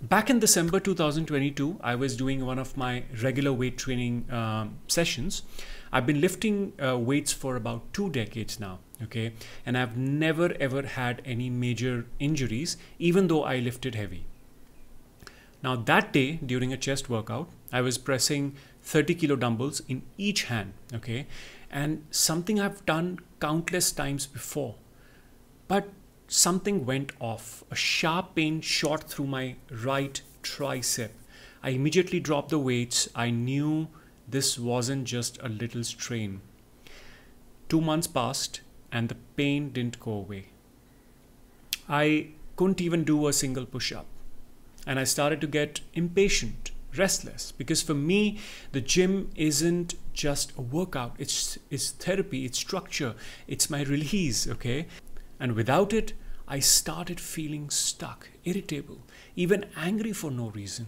Back in December 2022, I was doing one of my regular weight training sessions. I've been lifting weights for about 2 decades now, okay? And I've never ever had any major injuries, even though I lifted heavy. Now that day, during a chest workout, I was pressing 30 kilo dumbbells in each hand, okay? And something I've done countless times before, but something went off. A sharp pain shot through my right tricep. I immediately dropped the weights. I knew this wasn't just a little strain. 2 months passed and the pain didn't go away. I couldn't even do a single push-up. And I started to get impatient, restless, because for me, the gym isn't just a workout. It's therapy, it's structure, it's my release, okay? And without it, I started feeling stuck, irritable, even angry for no reason.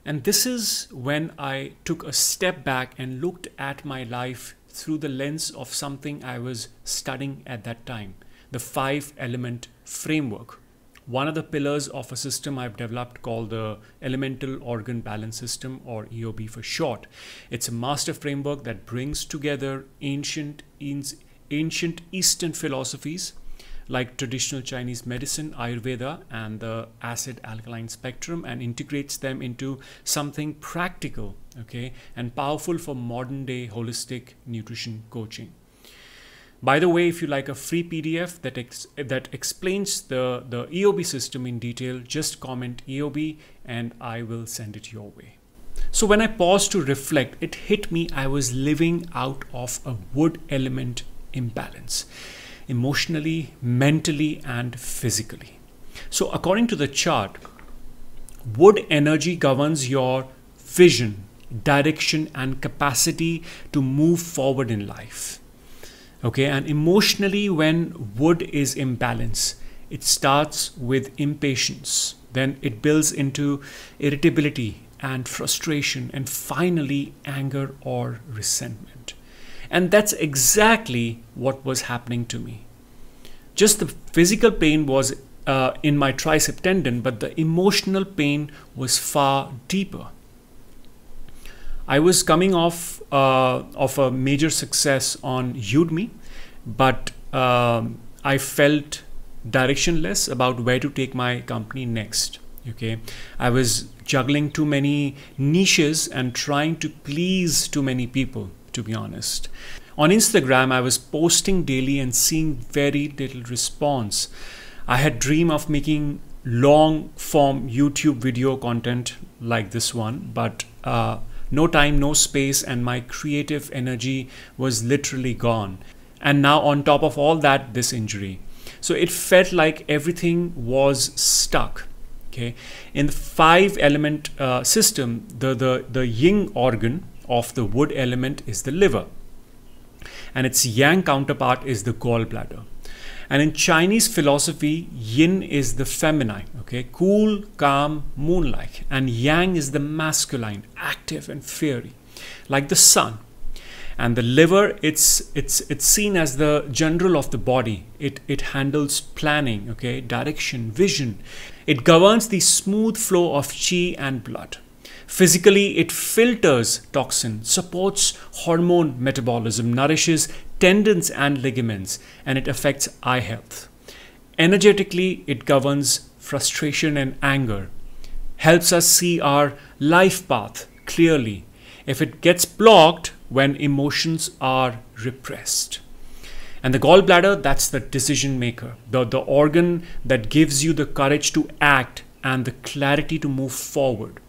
And this is when I took a step back and looked at my life through the lens of something I was studying at that time, the 5-element framework. One of the pillars of a system I've developed called the Elemental Organ Balance System, or EOB for short. It's a master framework that brings together ancient Eastern philosophies like traditional Chinese medicine, Ayurveda, and the acid-alkaline spectrum, and integrates them into something practical, okay, and powerful for modern-day holistic nutrition coaching. By the way, if you like a free PDF that explains the EOB system in detail, just comment EOB and I will send it your way. So when I paused to reflect, it hit me I was living out of a wood element imbalance, emotionally, mentally, and physically. So according to the chart, wood energy governs your vision, direction, and capacity to move forward in life. Okay, and emotionally, when wood is imbalanced, it starts with impatience, then it builds into irritability and frustration, and finally anger or resentment. And that's exactly what was happening to me. Just the physical pain was in my tricep tendon, but the emotional pain was far deeper. I was coming off of a major success on Udemy, but I felt directionless about where to take my company next. Okay, I was juggling too many niches and trying to please too many people, to be honest. On Instagram, I was posting daily and seeing very little response. I had dreamed of making long form YouTube video content like this one, but no time, no space, and my creative energy was literally gone. And now on top of all that, this injury. So it felt like everything was stuck. Okay, in the 5-element system, the yin organ of the wood element is the liver, and its yang counterpart is the gallbladder. And in Chinese philosophy, yin is the feminine, okay, cool, calm, moon-like, and yang is the masculine, active and fiery, like the sun. And the liver, it's seen as the general of the body. It handles planning, okay, direction, vision. It governs the smooth flow of qi and blood. Physically, it filters toxin, supports hormone metabolism, nourishes tendons and ligaments, and it affects eye health. Energetically, it governs frustration and anger, helps us see our life path clearly. If it gets blocked, when emotions are repressed. And the gallbladder, that's the decision maker, the organ that gives you the courage to act and the clarity to move forward.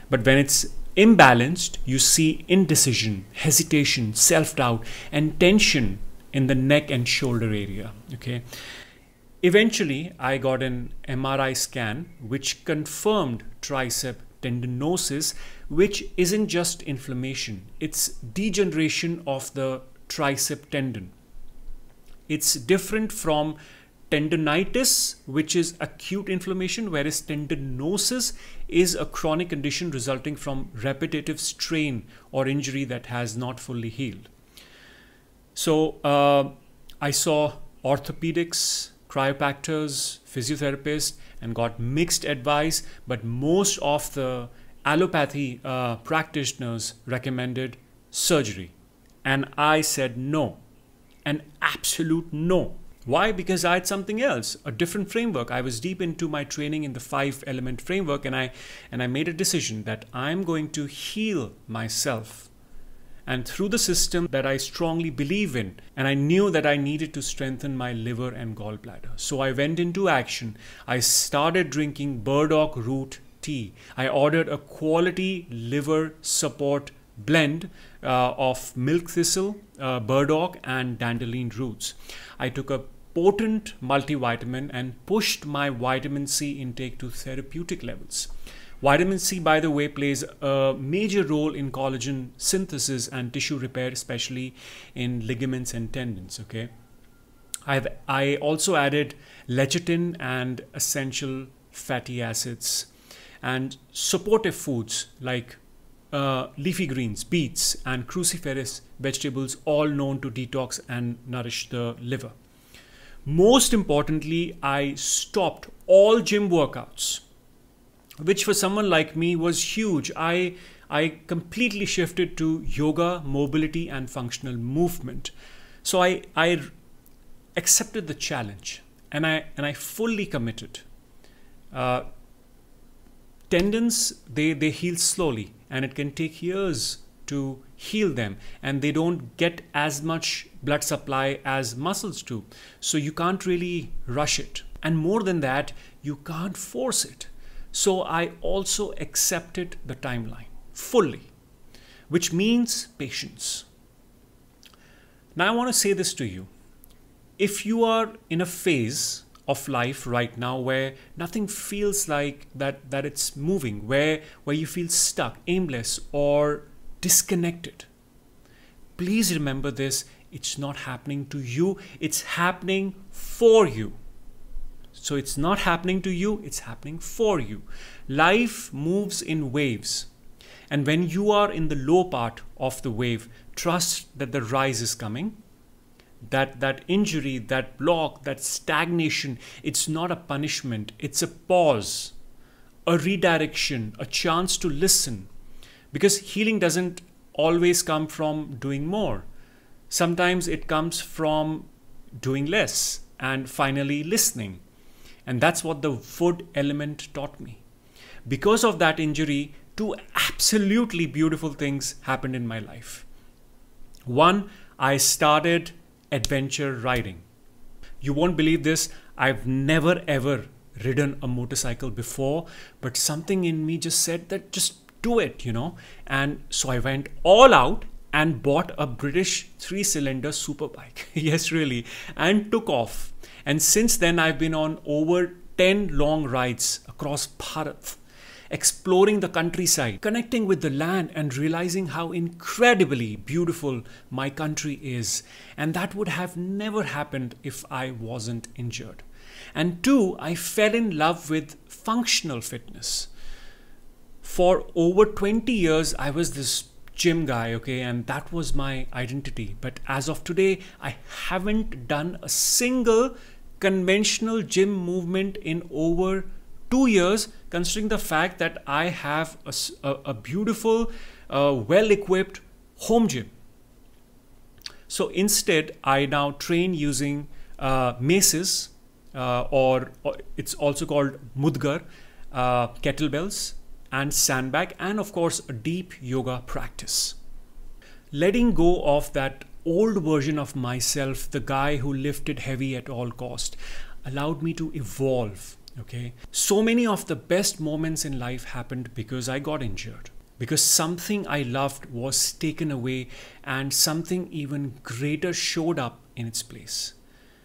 But when it's imbalanced, you see indecision, hesitation, self-doubt, and tension in the neck and shoulder area. Okay. Eventually, I got an MRI scan which confirmed tricep tendinosis, which isn't just inflammation, it's degeneration of the tricep tendon. It's different from tendonitis, which is acute inflammation, whereas tendinosis is a chronic condition resulting from repetitive strain or injury that has not fully healed. So I saw orthopedics, chiropractors, physiotherapists, and got mixed advice, but most of the allopathy practitioners recommended surgery. And I said no, an absolute no. Why? Because I had something else, a different framework. I was deep into my training in the 5-element framework, and I made a decision that I'm going to heal myself, and through the system that I strongly believe in. And I knew that I needed to strengthen my liver and gallbladder. So I went into action. I started drinking burdock root tea. I ordered a quality liver support blend of milk thistle, burdock, and dandelion roots. I took a potent multivitamin and pushed my vitamin C intake to therapeutic levels. Vitamin C, by the way, plays a major role in collagen synthesis and tissue repair, especially in ligaments and tendons. Okay, I also added lecithin and essential fatty acids and supportive foods like leafy greens, beets, and cruciferous vegetables, all known to detox and nourish the liver. Most importantly, I stopped all gym workouts, which for someone like me was huge. I completely shifted to yoga, mobility, and functional movement. So I accepted the challenge, and I fully committed. Tendons, they heal slowly, and it can take years to heal them, and they don't get as much blood supply as muscles do. So you can't really rush it. And more than that, you can't force it. So I also accepted the timeline fully, which means patience. Now I want to say this to you. If you are in a phase of life right now where nothing feels like that it's moving, where you feel stuck, aimless, or disconnected, please remember this: it's not happening to you, it's happening for you. So it's not happening to you, it's happening for you. Life moves in waves, and when you are in the low part of the wave, trust that the rise is coming. That injury, that block, that stagnation, it's not a punishment, it's a pause, a redirection, a chance to listen. Because healing doesn't always come from doing more. Sometimes it comes from doing less and finally listening. And that's what the food element taught me. Because of that injury, 2 absolutely beautiful things happened in my life. One, I started adventure riding. You won't believe this, I've never ever ridden a motorcycle before, but something in me just said that just do it, you know. And so I went all out and bought a British 3-cylinder superbike. Yes, really, and took off. And since then I've been on over 10 long rides across Bharat, exploring the countryside, connecting with the land, and realizing how incredibly beautiful my country is. And that would have never happened if I wasn't injured. And 2, I fell in love with functional fitness. For over 20 years, I was this gym guy, okay, and that was my identity. But as of today, I haven't done a single conventional gym movement in over 2 years, considering the fact that I have a beautiful, well-equipped home gym. So instead, I now train using maces, or it's also called mudgar, kettlebells, and sandbag, and of course a deep yoga practice. Letting go of that old version of myself, the guy who lifted heavy at all cost, allowed me to evolve. Okay, so many of the best moments in life happened because I got injured, because something I loved was taken away and something even greater showed up in its place.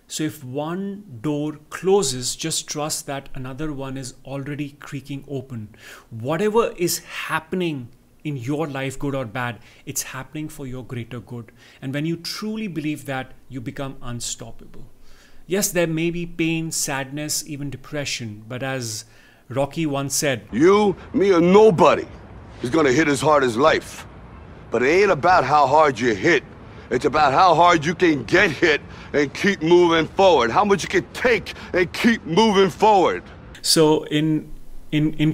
So if one door closes, just trust that another one is already creaking open. Whatever is happening in your life, good or bad, it's happening for your greater good. And when you truly believe that, you become unstoppable. Yes, there may be pain, sadness, even depression, but as Rocky once said, you, me, or nobody is gonna hit as hard as life. But it ain't about how hard you hit. It's about how hard you can get hit and keep moving forward. How much you can take and keep moving forward. So in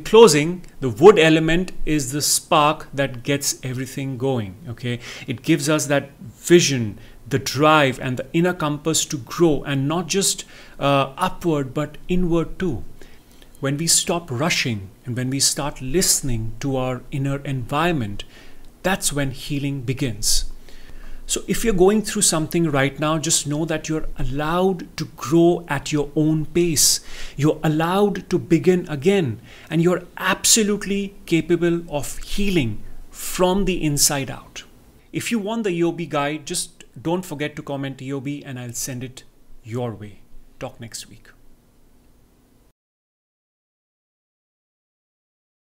closing, the wood element is the spark that gets everything going. Okay, it gives us that vision, the drive, and the inner compass to grow, and not just upward but inward too. When we stop rushing and when we start listening to our inner environment, that's when healing begins. So if you're going through something right now, just know that you're allowed to grow at your own pace. You're allowed to begin again, and you're absolutely capable of healing from the inside out. If you want the EOB guide, just don't forget to comment EOB and I'll send it your way. Talk next week.